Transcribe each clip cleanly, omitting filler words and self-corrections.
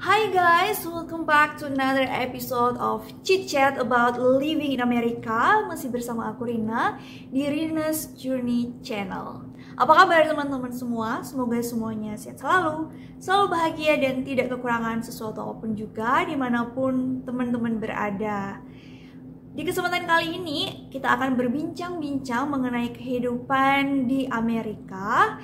Hi guys, welcome back to another episode of Chit Chat about living in America. Masih bersama aku Rina di Rina's Journey Channel. Apa kabar teman-teman semua? Semoga semuanya sehat selalu bahagia dan tidak kekurangan sesuatu apapun juga dimanapun teman-teman berada. Di kesempatan kali ini kita akan berbincang-bincang mengenai kehidupan di Amerika.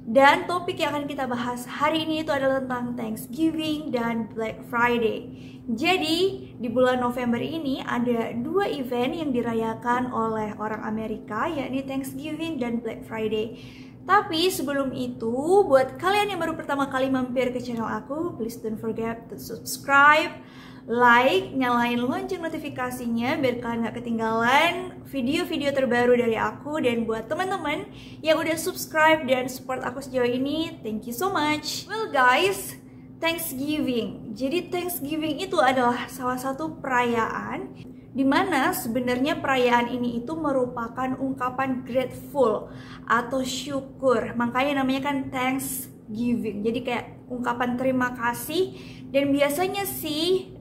Dan topik yang akan kita bahas hari ini itu adalah tentang Thanksgiving dan Black Friday. Jadi di bulan November ini ada dua event yang dirayakan oleh orang Amerika, yakni Thanksgiving dan Black Friday. Tapi sebelum itu, buat kalian yang baru pertama kali mampir ke channel aku, please don't forget to subscribe, like, nyalain lonceng notifikasinya biar kalian gak ketinggalan video-video terbaru dari aku. Dan buat teman-teman yang udah subscribe dan support aku sejauh ini, thank you so much. Well guys, Thanksgiving. Jadi Thanksgiving itu adalah salah satu perayaan dimana sebenarnya perayaan ini itu merupakan ungkapan grateful atau syukur. Makanya namanya kan Thanksgiving. Jadi kayak ungkapan terima kasih. Dan biasanya sih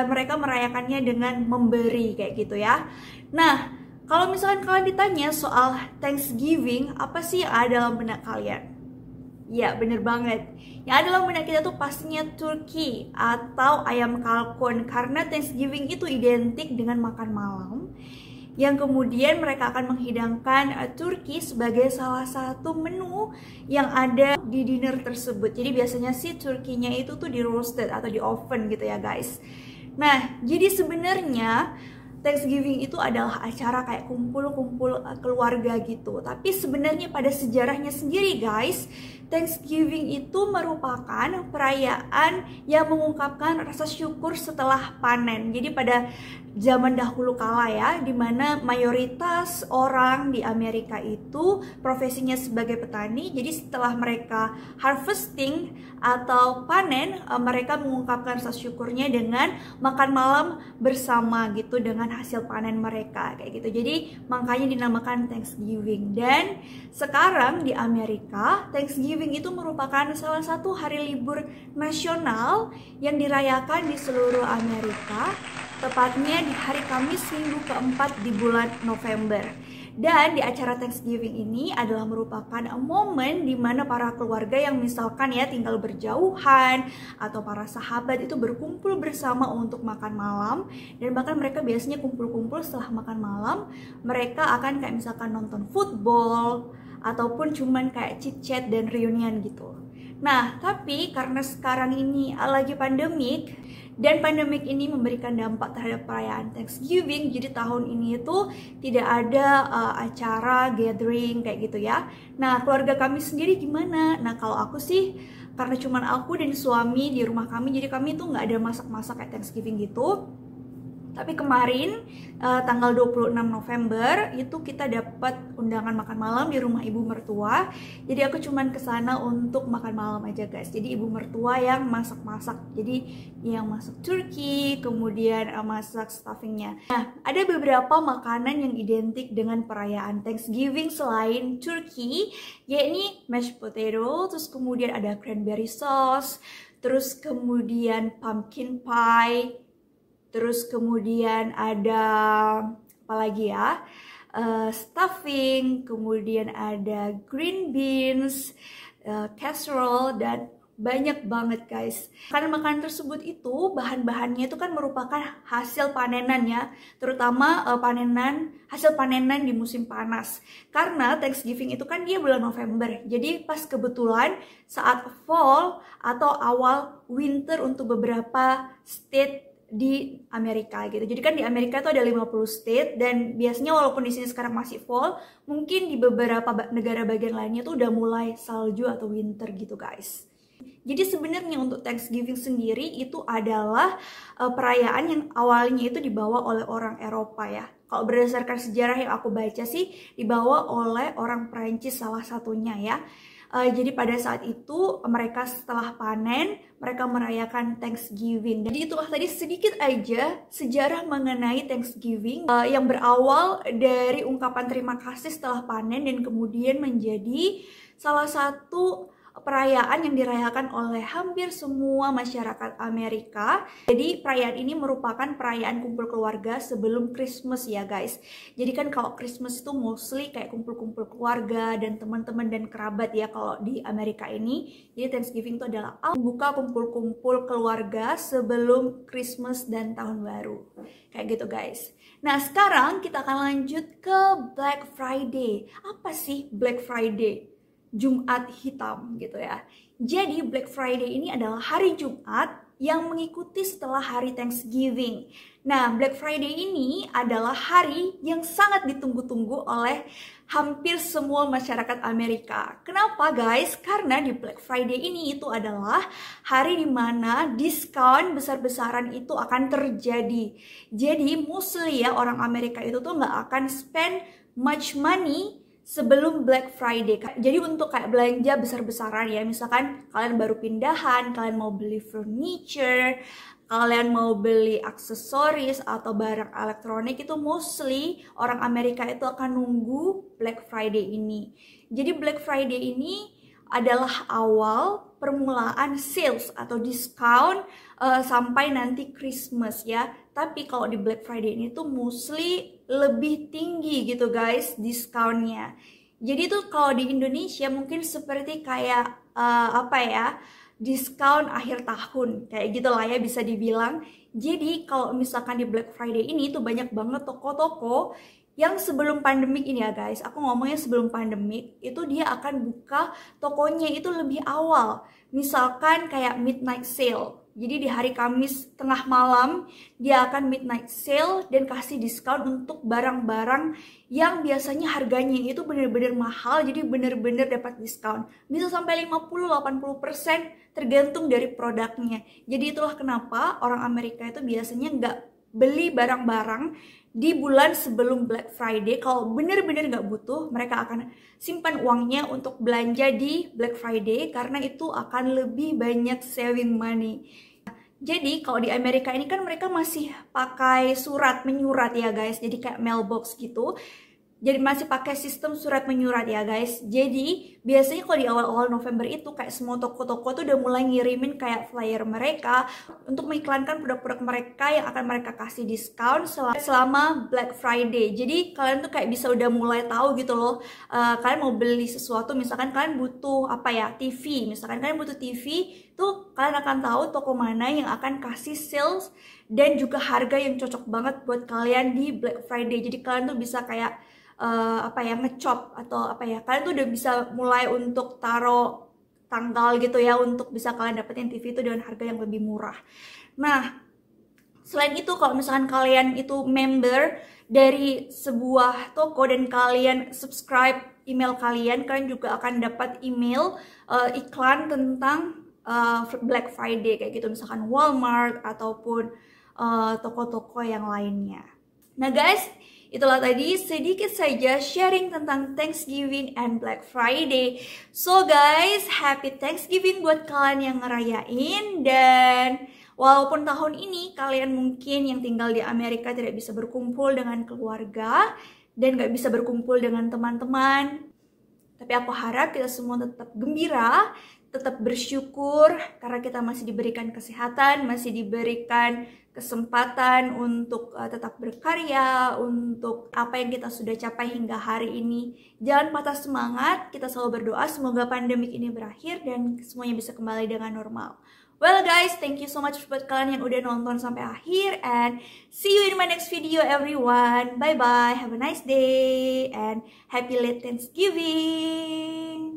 mereka merayakannya dengan memberi kayak gitu ya. Nah, kalau misalkan kalian ditanya soal Thanksgiving, apa sih yang ada dalam benak kalian? Ya, bener banget. Yang ada dalam benak kita tuh pastinya turkey atau ayam kalkun. Karena Thanksgiving itu identik dengan makan malam, yang kemudian mereka akan menghidangkan turkey sebagai salah satu menu yang ada di dinner tersebut. Jadi biasanya sih turkey-nya itu tuh di roasted atau di oven gitu ya guys. Nah, jadi sebenarnya Thanksgiving itu adalah acara kayak kumpul-kumpul keluarga gitu. Tapi sebenarnya pada sejarahnya sendiri guys, Thanksgiving itu merupakan perayaan yang mengungkapkan rasa syukur setelah panen. Jadi pada zaman dahulu kala ya, dimana mayoritas orang di Amerika itu profesinya sebagai petani. Jadi setelah mereka harvesting atau panen, mereka mengungkapkan rasa syukurnya dengan makan malam bersama gitu dengan hasil panen mereka kayak gitu. Jadi makanya dinamakan Thanksgiving. Dan sekarang di Amerika, Thanksgiving itu merupakan salah satu hari libur nasional yang dirayakan di seluruh Amerika, tepatnya di hari Kamis minggu keempat di bulan November. Dan di acara Thanksgiving ini adalah merupakan momen di mana para keluarga yang misalkan ya tinggal berjauhan atau para sahabat itu berkumpul bersama untuk makan malam. Dan bahkan mereka biasanya kumpul-kumpul setelah makan malam, mereka akan kayak misalkan nonton football ataupun cuman kayak chit-chat dan reunian gitu. Nah, tapi karena sekarang ini lagi pandemik, dan pandemik ini memberikan dampak terhadap perayaan Thanksgiving, jadi tahun ini itu tidak ada acara gathering kayak gitu ya. Nah, keluarga kami sendiri gimana? Nah, kalau aku sih, karena cuman aku dan suami di rumah kami, jadi kami tuh nggak ada masak-masak kayak Thanksgiving gitu. Tapi kemarin tanggal 26 November itu kita dapat undangan makan malam di rumah ibu mertua. Jadi aku cuman kesana untuk makan malam aja guys. Jadi ibu mertua yang masak-masak. Jadi yang masak turkey, kemudian masak stuffingnya. Nah, ada beberapa makanan yang identik dengan perayaan Thanksgiving selain turkey, yakni mashed potato, terus kemudian ada cranberry sauce, terus kemudian pumpkin pie, terus kemudian ada apa lagi ya, stuffing, kemudian ada green beans, casserole, dan banyak banget guys. Makanan-makanan tersebut itu bahan-bahannya itu kan merupakan hasil panenan ya, terutama hasil panenan di musim panas. Karena Thanksgiving itu kan dia bulan November, jadi pas kebetulan saat fall atau awal winter untuk beberapa state di Amerika gitu. Jadi kan di Amerika itu ada 50 state, dan biasanya walaupun di sini sekarang masih fall, mungkin di beberapa negara bagian lainnya tuh udah mulai salju atau winter gitu guys. Jadi sebenarnya untuk Thanksgiving sendiri itu adalah perayaan yang awalnya itu dibawa oleh orang Eropa ya. Kalau berdasarkan sejarah yang aku baca sih dibawa oleh orang Prancis salah satunya ya. Jadi pada saat itu mereka setelah panen, mereka merayakan Thanksgiving. Jadi itulah tadi sedikit aja sejarah mengenai Thanksgiving yang berawal dari ungkapan terima kasih setelah panen dan kemudian menjadi salah satu perayaan yang dirayakan oleh hampir semua masyarakat Amerika. Jadi perayaan ini merupakan perayaan kumpul keluarga sebelum Christmas ya guys. Jadi kan kalau Christmas itu mostly kayak kumpul-kumpul keluarga dan teman-teman dan kerabat ya kalau di Amerika ini. Jadi Thanksgiving itu adalah buka kumpul-kumpul keluarga sebelum Christmas dan Tahun Baru. Kayak gitu guys. Nah sekarang kita akan lanjut ke Black Friday. Apa sih Black Friday? Jumat hitam gitu ya. Jadi Black Friday ini adalah hari Jumat yang mengikuti setelah hari Thanksgiving. Nah, Black Friday ini adalah hari yang sangat ditunggu-tunggu oleh hampir semua masyarakat Amerika. Kenapa guys? Karena di Black Friday ini itu adalah hari dimana diskon besar-besaran itu akan terjadi. Jadi mostly ya orang Amerika itu tuh nggak akan spend much money sebelum Black Friday. Jadi untuk kayak belanja besar-besaran ya, misalkan kalian baru pindahan, kalian mau beli furniture, kalian mau beli aksesoris atau barang elektronik, itu mostly orang Amerika itu akan nunggu Black Friday ini. Jadi Black Friday ini adalah awal permulaan sales atau diskon sampai nanti Christmas ya. Tapi kalau di Black Friday ini tuh mostly lebih tinggi gitu guys diskonnya. Jadi tuh kalau di Indonesia mungkin seperti kayak apa ya, diskon akhir tahun kayak gitulah ya bisa dibilang. Jadi kalau misalkan di Black Friday ini tuh banyak banget toko-toko yang sebelum pandemik ini ya guys, aku ngomongnya sebelum pandemik, itu dia akan buka tokonya itu lebih awal. Misalkan kayak midnight sale. Jadi di hari Kamis tengah malam dia akan midnight sale dan kasih diskon untuk barang-barang yang biasanya harganya itu bener-bener mahal, jadi bener-bener dapat diskon. Bisa sampai 50-80% tergantung dari produknya. Jadi itulah kenapa orang Amerika itu biasanya nggak beli barang-barang di bulan sebelum Black Friday. Kalau bener-bener nggak butuh, mereka akan simpan uangnya untuk belanja di Black Friday karena itu akan lebih banyak saving money. Jadi kalau di Amerika ini kan mereka masih pakai surat menyurat ya guys, jadi kayak mailbox gitu. Jadi masih pakai sistem surat menyurat ya guys. Jadi biasanya kalau di awal-awal November itu kayak semua toko-toko tuh udah mulai ngirimin kayak flyer mereka untuk mengiklankan produk-produk mereka yang akan mereka kasih diskon selama Black Friday. Jadi kalian tuh kayak bisa udah mulai tahu gitu loh. Kalian mau beli sesuatu, misalkan kalian butuh apa ya, TV. Misalkan kalian butuh TV, tuh kalian akan tahu toko mana yang akan kasih sales dan juga harga yang cocok banget buat kalian di Black Friday. Jadi kalian tuh bisa kayak apa ya, ngecop atau apa ya, kalian tuh udah bisa mulai untuk taruh tanggal gitu ya untuk bisa kalian dapetin TV itu dengan harga yang lebih murah. Nah selain itu kalau misalkan kalian itu member dari sebuah toko dan kalian subscribe email kalian, kalian juga akan dapat email iklan tentang Black Friday kayak gitu, misalkan Walmart ataupun toko-toko yang lainnya. Nah guys, itulah tadi sedikit saja sharing tentang Thanksgiving and Black Friday. So guys, happy Thanksgiving buat kalian yang ngerayain. Dan walaupun tahun ini kalian mungkin yang tinggal di Amerika tidak bisa berkumpul dengan keluarga dan gak bisa berkumpul dengan teman-teman, tapi aku harap kita semua tetap gembira, tetap bersyukur karena kita masih diberikan kesehatan, masih diberikan kesempatan untuk tetap berkarya, untuk apa yang kita sudah capai hingga hari ini. Jangan patah semangat, kita selalu berdoa semoga pandemik ini berakhir dan semuanya bisa kembali dengan normal. Well guys, thank you so much buat kalian yang udah nonton sampai akhir, and see you in my next video everyone. Bye bye, have a nice day and happy late Thanksgiving.